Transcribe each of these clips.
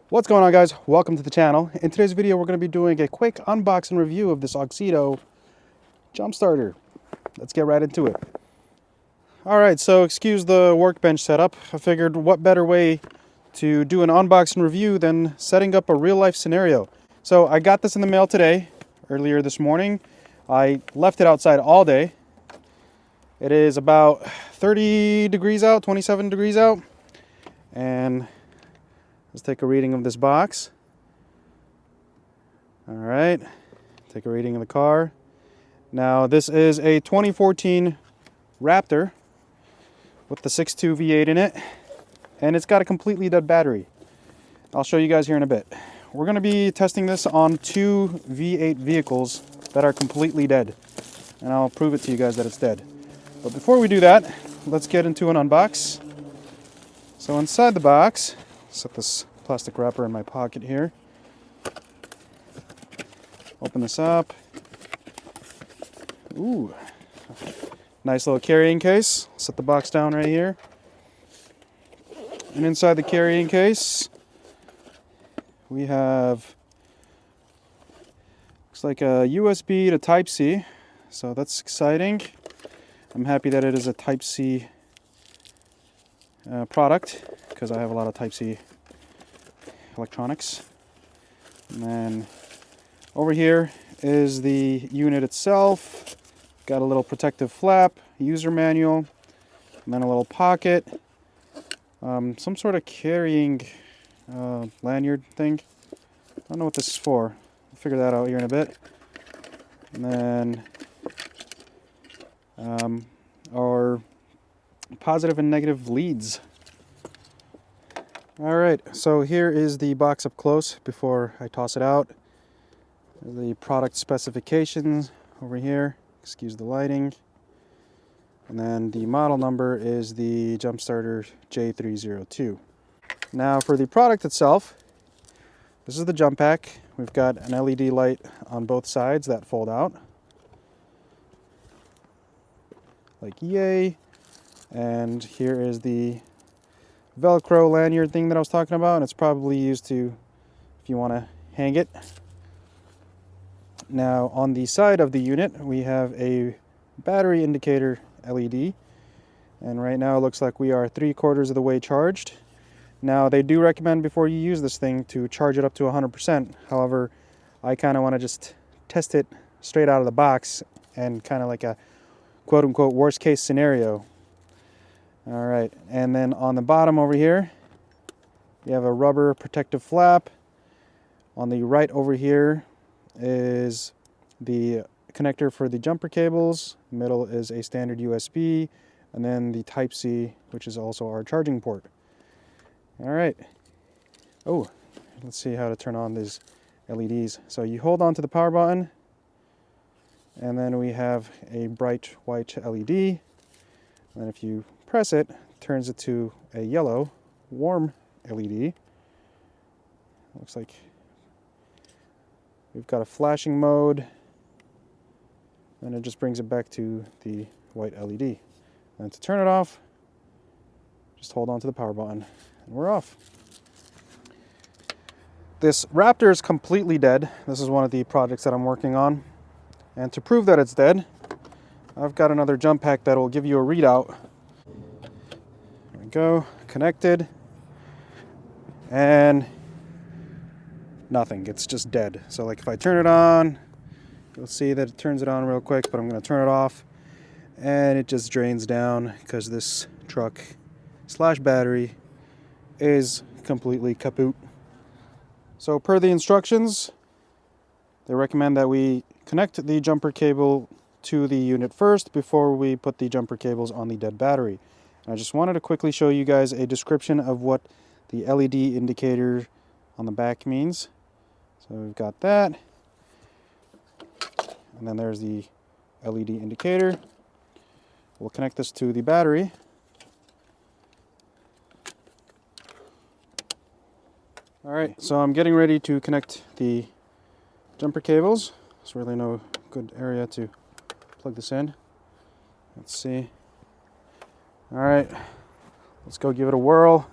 What's going on, guys? Welcome to the channel. In today's video we're going to be doing a quick unboxing review of this Auxito jump starter. Let's get right into it. Alright, so excuse the workbench setup. I figured what better way to do an unboxing review than setting up a real life scenario. So I got this in the mail today, earlier this morning. I left it outside all day. It is about 30 degrees out, 27 degrees out. And let's take a reading of this box. All right, take a reading of the car. Now this is a 2014 Raptor with the 6.2 V8 in it, and it's got a completely dead battery. I'll show you guys here in a bit. We're going to be testing this on two V8 vehicles that are completely dead, and I'll prove it to you guys that it's dead. But before we do that, let's get into an unbox. So inside the box, set this plastic wrapper in my pocket here. Open this up. Ooh, nice little carrying case. Set the box down right here. And inside the carrying case, we have, looks like a USB to Type-C. So that's exciting. I'm happy that it is a Type-C product, because I have a lot of Type-C electronics. And then over here is the unit itself. Got a little protective flap, user manual, and then a little pocket, some sort of carrying lanyard thing. I don't know what this is for. I'll figure that out here in a bit. And then our positive and negative leads. Alright, so here is the box up close before I toss it out. The product specifications over here, excuse the lighting. And then the model number is the Jumpstarter J302. Now for the product itself, this is the jump pack. We've got an LED light on both sides that fold out. Like yay. And here is the Velcro lanyard thing that I was talking about, and it's probably used to, if you want to hang it. Now on the side of the unit we have a battery indicator LED, and right now it looks like we are 3/4 of the way charged. Now they do recommend before you use this thing to charge it up to 100%. However, I kind of want to just test it straight out of the box and kind of like a quote-unquote worst case scenario. All right, and then on the bottom over here, you have a rubber protective flap. On the right over here is the connector for the jumper cables. Middle is a standard USB, and then the Type-C, which is also our charging port. All right. Oh, let's see how to turn on these LEDs. So you hold on to the power button, and then we have a bright white LED. And if you press it, turns it to a yellow, warm LED. Looks like we've got a flashing mode, and it just brings it back to the white LED. And to turn it off, just hold on to the power button, and we're off. This Raptor is completely dead. This is one of the projects that I'm working on. And to prove that it's dead, I've got another jump pack that will give you a readout. There we go, connected, and nothing, it's just dead. So like if I turn it on, you'll see that it turns it on real quick, but I'm going to turn it off, and it just drains down because this truck slash battery is completely kaput. So per the instructions, they recommend that we connect the jumper cable to the unit first before we put the jumper cables on the dead battery. And I just wanted to quickly show you guys a description of what the LED indicator on the back means. So we've got that, and then there's the LED indicator. We'll connect this to the battery. Alright, so I'm getting ready to connect the jumper cables. There's really no good area to plug this in. Let's see. Alright, let's go give it a whirl.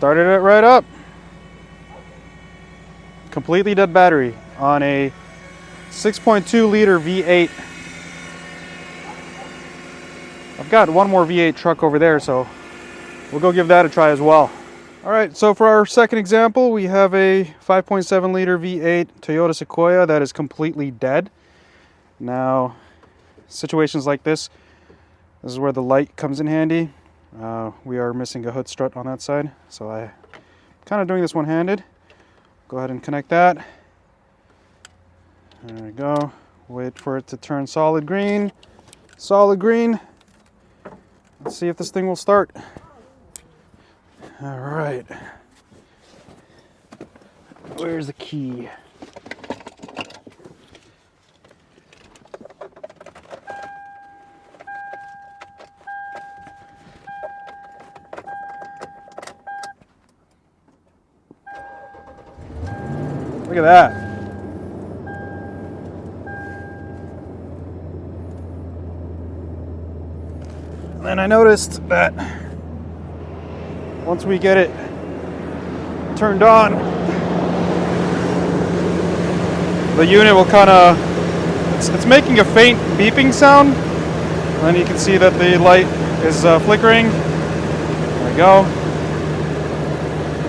Started it right up. Completely dead battery on a 6.2 liter V8. I've got one more V8 truck over there, so we'll go give that a try as well. All right, so for our second example, we have a 5.7 liter V8 Toyota Sequoia that is completely dead. Now, situations like this is where the light comes in handy. We are missing a hood strut on that side, so I'm kind of doing this one-handed. Go ahead and connect that. There we go. Wait for it to turn solid green. Solid green. Let's see if this thing will start. All right. Where's the key? Look at that. And then I noticed that once we get it turned on, the unit will kind of, it's making a faint beeping sound. And then you can see that the light is flickering. There we go.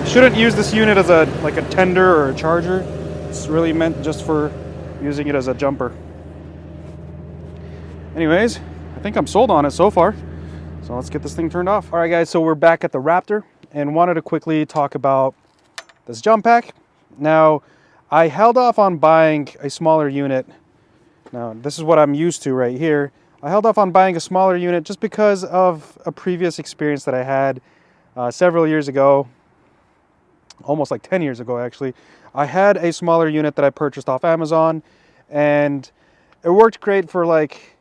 Shouldn't use this unit as like a tender or a charger. It's really meant just for using it as a jumper. Anyways, I think I'm sold on it so far. So let's get this thing turned off. All right, guys, so we're back at the Raptor and wanted to quickly talk about this jump pack. Now, I held off on buying a smaller unit. Now, this is what I'm used to right here. I held off on buying a smaller unit just because of a previous experience that I had several years ago. Almost like 10 years ago, actually. I had a smaller unit that I purchased off Amazon, and it worked great for like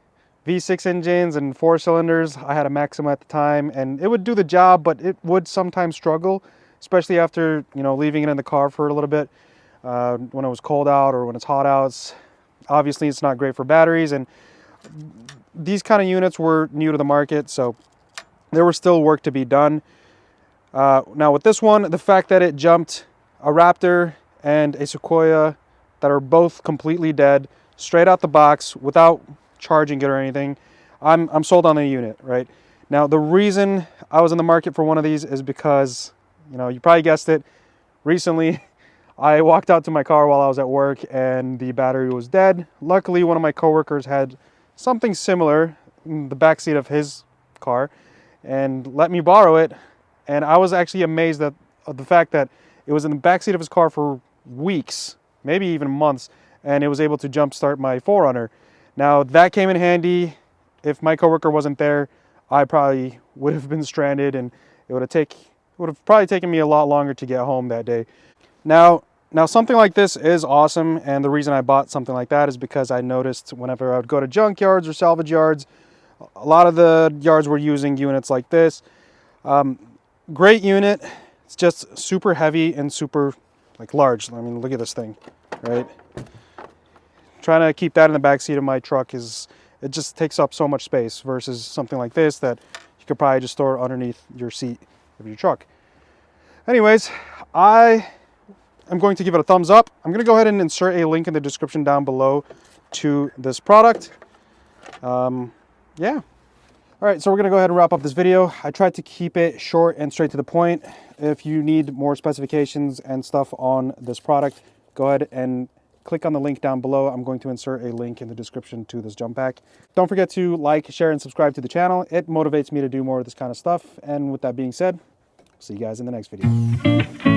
V6 engines and 4 cylinders. I had a Maxima at the time, and it would do the job, but it would sometimes struggle, especially after, you know, leaving it in the car for a little bit when it was cold out or when it's hot out. Obviously, it's not great for batteries, and these kind of units were new to the market, so there was still work to be done. Now with this one, the fact that it jumped a Raptor and a Sequoia that are both completely dead, straight out the box, without charging it or anything, I'm sold on the unit, right? Now the reason I was in the market for one of these is because, you know, you probably guessed it, recently I walked out to my car while I was at work and the battery was dead. Luckily, one of my coworkers had something similar in the backseat of his car and let me borrow it. And I was actually amazed at the fact that it was in the backseat of his car for weeks, maybe even months, and it was able to jumpstart my 4Runner. Now, that came in handy. If my coworker wasn't there, I probably would have been stranded, and it would have probably taken me a lot longer to get home that day. Now something like this is awesome, and the reason I bought something like that is because I noticed whenever I would go to junkyards or salvage yards, a lot of the yards were using units like this. Great unit. It's just super heavy and super like large. I mean, look at this thing, right? Trying to keep that in the back seat of my truck it just takes up so much space versus something like this that you could probably just store underneath your seat of your truck. Anyways, I am going to give it a thumbs up. I'm going to go ahead and insert a link in the description down below to this product. Yeah. All right, so we're gonna go ahead and wrap up this video. I tried to keep it short and straight to the point. If you need more specifications and stuff on this product, go ahead and click on the link down below. I'm going to insert a link in the description to this jump pack. Don't forget to like, share, and subscribe to the channel. It motivates me to do more of this kind of stuff. And with that being said, see you guys in the next video.